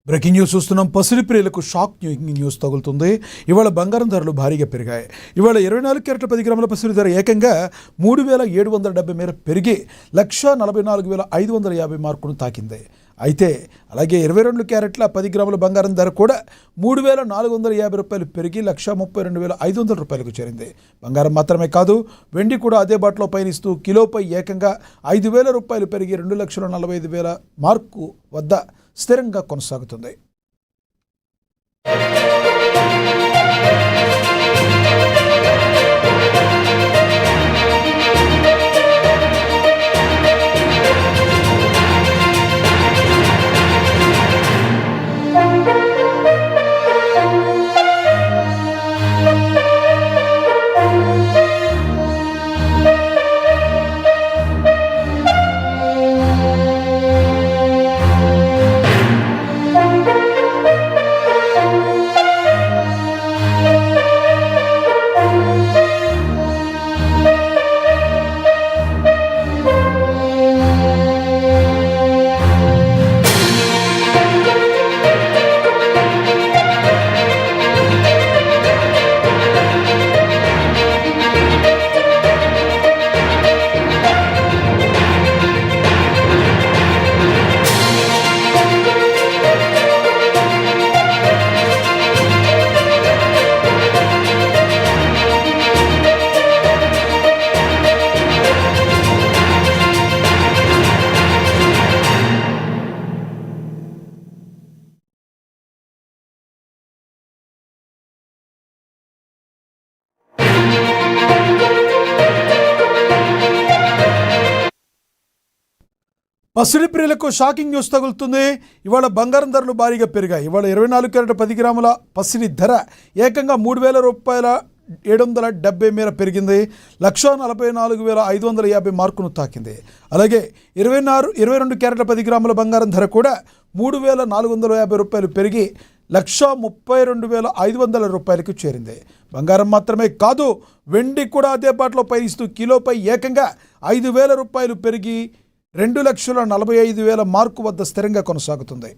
Breaking news చూస్తున్నాం. పసిడి ప్రియులకు షాక్ న్యూస్ తగులుతుంది. ఇవాళ బంగారం ధరలు భారీగా పెరిగాయి. ఇవాళ 24 క్యారెట్ల 10 గ్రాముల పసిడి ధర ఏకంగా 3,770 మేర పెరిగి 1,44,550 మార్కును తాకింది. అయితే అలాగే 22 క్యారెట్ల 10 గ్రాముల బంగారం ధర కూడా 3,450 రూపాయలు పెరిగి 1,32,500 రూపాయలకు చేరింది. బంగారం మాత్రమే కాదు, వెండి కూడా అదే బాటలో పయనిస్తూ కిలోపై ఏకంగా 5,000 రూపాయలు పెరిగి 2,45,000 మార్కు వద్ద స్థిరంగా కొనసాగుతుంది. పసిడి ప్రియులకు షాకింగ్ న్యూస్ తగులుతుంది. ఇవాళ బంగారం ధరలు భారీగా పెరిగాయి. ఇవాళ 24 క్యారెట్ 10 గ్రాముల పసిడి ధర ఏకంగా 3,770 మేర పెరిగింది. 1,44,550 మార్కును తాకింది. అలాగే 22 క్యారెట్ల 10 గ్రాముల బంగారం ధర కూడా 3,450 రూపాయలు పెరిగి 1,32,500 రూపాయలకు చేరింది. బంగారం మాత్రమే కాదు, వెండి కూడా అదే బాటలో పయనిస్తూ కిలోపై ఏకంగా 5,000 రూపాయలు పెరిగి 2,45,000 మార్కు వద్ద స్థిరంగా కొనసాగుతుంది.